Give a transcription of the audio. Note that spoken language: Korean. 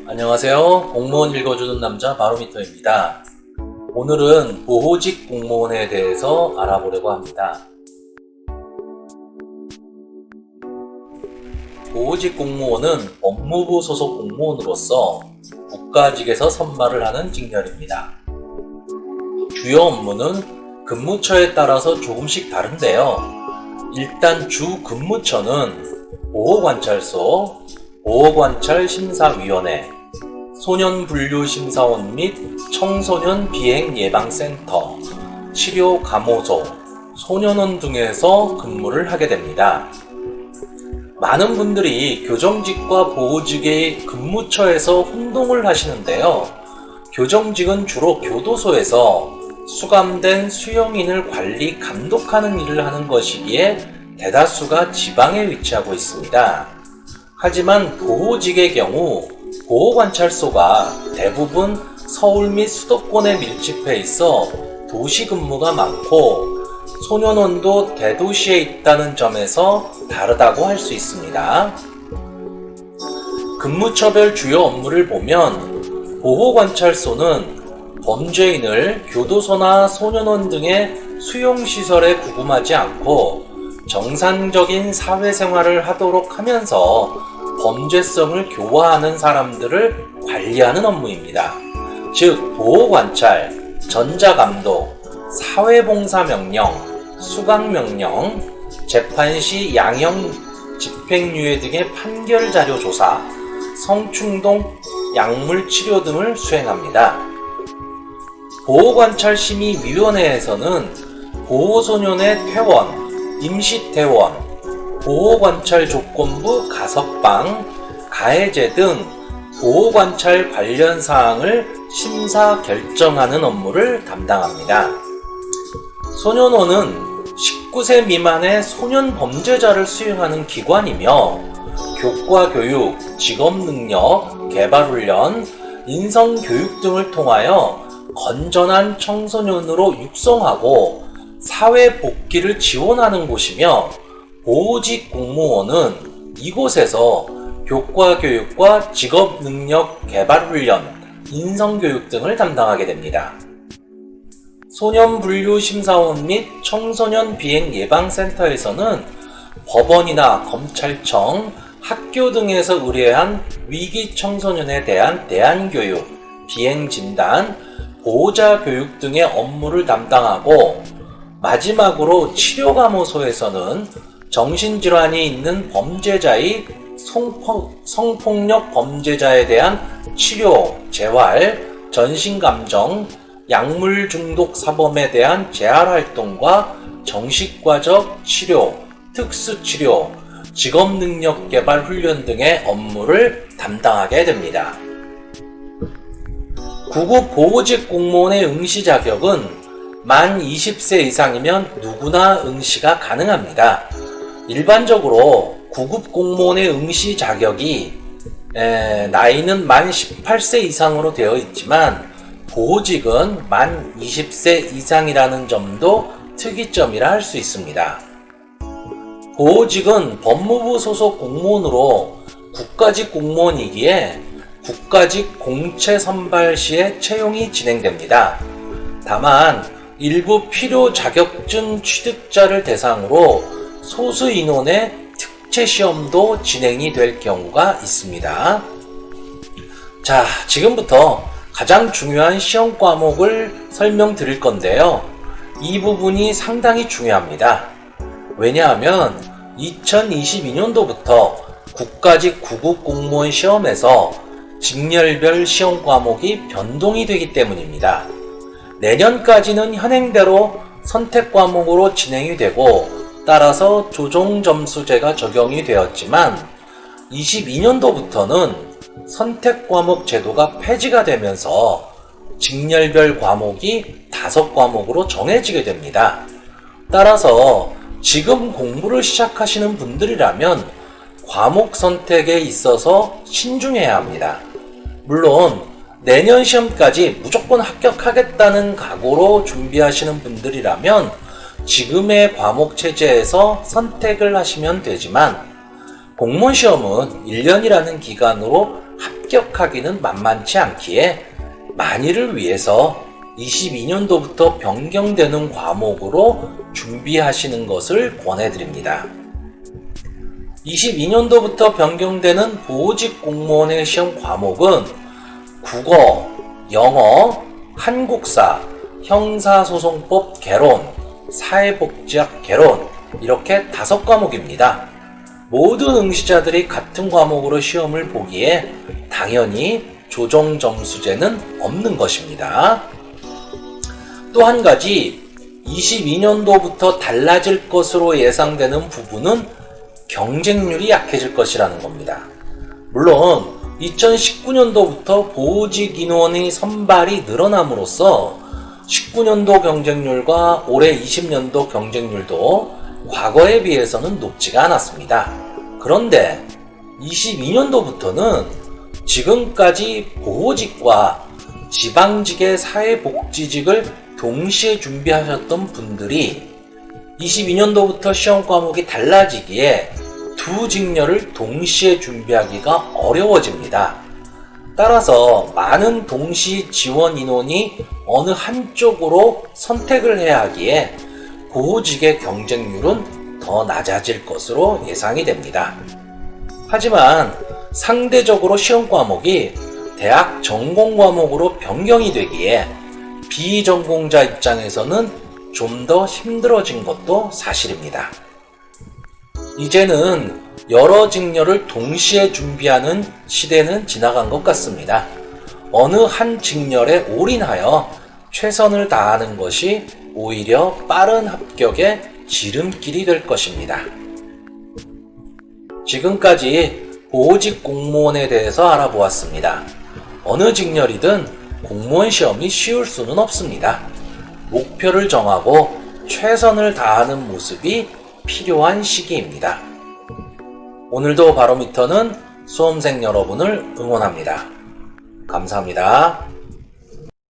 안녕하세요. 공무원 읽어주는 남자 바로미터입니다. 오늘은 보호직 공무원에 대해서 알아보려고 합니다. 보호직 공무원은 법무부 소속 공무원으로서 국가직에서 선발을 하는 직렬입니다. 주요 업무는 근무처에 따라서 조금씩 다른데요. 일단 주 근무처는 보호관찰소, 보호관찰심사위원회, 소년분류심사원 및 청소년 비행예방센터, 치료감호소, 소년원 등에서 근무를 하게 됩니다. 많은 분들이 교정직과 보호직의 근무처에서 혼동을 하시는데요. 교정직은 주로 교도소에서 수감된 수용인을 관리, 감독하는 일을 하는 것이기에 대다수가 지방에 위치하고 있습니다. 하지만 보호직의 경우 보호관찰소가 대부분 서울 및 수도권에 밀집해 있어 도시 근무가 많고 소년원도 대도시에 있다는 점에서 다르다고 할 수 있습니다. 근무처별 주요 업무를 보면 보호관찰소는 범죄인을 교도소나 소년원 등의 수용시설에 구금하지 않고 정상적인 사회생활을 하도록 하면서 범죄성을 교화하는 사람들을 관리하는 업무입니다. 즉, 보호관찰, 전자감독, 사회봉사명령, 수강명령, 재판시 양형 집행유예 등의 판결자료 조사, 성충동 약물치료 등을 수행합니다. 보호관찰심의위원회에서는 보호소년의 퇴원, 임시퇴원, 보호관찰조건부 가석방, 가해제 등 보호관찰 관련 사항을 심사 결정하는 업무를 담당합니다. 소년원은 19세 미만의 소년 범죄자를 수용하는 기관이며 교과교육, 직업능력, 개발훈련, 인성교육 등을 통하여 건전한 청소년으로 육성하고 사회 복귀를 지원하는 곳이며 보호직 공무원은 이곳에서 교과교육과 직업능력 개발훈련, 인성교육 등을 담당하게 됩니다. 소년분류심사원 및 청소년 비행예방센터에서는 법원이나 검찰청, 학교 등에서 의뢰한 위기 청소년에 대한 대안교육, 비행진단, 보호자 교육 등의 업무를 담당하고 마지막으로 치료감호소에서는 정신질환이 있는 범죄자의 성폭력 범죄자에 대한 치료, 재활, 전신감정, 약물 중독 사범에 대한 재활활동과 정신과적 치료, 특수치료, 직업능력 개발 훈련 등의 업무를 담당하게 됩니다. 구급 보호직 공무원의 응시 자격은 만 20세 이상이면 누구나 응시가 가능합니다. 일반적으로 구급 공무원의 응시 자격이 나이는 만 18세 이상으로 되어 있지만 보호직은 만 20세 이상이라는 점도 특이점이라 할 수 있습니다. 보호직은 법무부 소속 공무원으로 국가직 공무원이기에 국가직 공채 선발 시에 채용이 진행됩니다. 다만 일부 필요 자격증 취득자를 대상으로 소수 인원의 특채 시험도 진행이 될 경우가 있습니다. 자, 지금부터 가장 중요한 시험 과목을 설명드릴 건데요. 이 부분이 상당히 중요합니다. 왜냐하면 2022년도부터 국가직 구급 공무원 시험에서 직렬별 시험 과목이 변동이 되기 때문입니다. 내년까지는 현행대로 선택 과목으로 진행이 되고 따라서 조정 점수제가 적용이 되었지만 22년도부터는 선택 과목 제도가 폐지가 되면서 직렬별 과목이 5과목으로 정해지게 됩니다. 따라서 지금 공부를 시작하시는 분들이라면 과목 선택에 있어서 신중해야 합니다. 물론 내년 시험까지 무조건 합격하겠다는 각오로 준비하시는 분들이라면 지금의 과목 체제에서 선택을 하시면 되지만 공무원 시험은 1년이라는 기간으로 합격하기는 만만치 않기에 만일을 위해서 22년도부터 변경되는 과목으로 준비하시는 것을 권해드립니다. 22년도부터 변경되는 보호직 공무원의 시험 과목은 국어, 영어, 한국사, 형사소송법 개론, 사회복지학 개론 이렇게 5과목입니다. 모든 응시자들이 같은 과목으로 시험을 보기에 당연히 조정 점수제는 없는 것입니다. 또 한 가지 22년도부터 달라질 것으로 예상되는 부분은 경쟁률이 약해질 것이라는 겁니다. 물론 2019년도부터 보호직 인원의 선발이 늘어남으로써 19년도 경쟁률과 올해 20년도 경쟁률도 과거에 비해서는 높지가 않았습니다. 그런데 22년도부터는 지금까지 보호직과 지방직의 사회복지직을 동시에 준비하셨던 분들이 22년도부터 시험 과목이 달라지기에 두 직렬을 동시에 준비하기가 어려워집니다. 따라서 많은 동시 지원 인원이 어느 한쪽으로 선택을 해야 하기에 보호직의 경쟁률은 더 낮아질 것으로 예상이 됩니다. 하지만 상대적으로 시험 과목이 대학 전공 과목으로 변경이 되기에 비전공자 입장에서는 좀 더 힘들어진 것도 사실입니다. 이제는 여러 직렬을 동시에 준비하는 시대는 지나간 것 같습니다. 어느 한 직렬에 올인하여 최선을 다하는 것이 오히려 빠른 합격의 지름길이 될 것입니다. 지금까지 보호직 공무원에 대해서 알아보았습니다. 어느 직렬이든 공무원 시험이 쉬울 수는 없습니다. 목표를 정하고 최선을 다하는 모습이 필요한 시기입니다. 오늘도 바로미터는 수험생 여러분을 응원합니다. 감사합니다.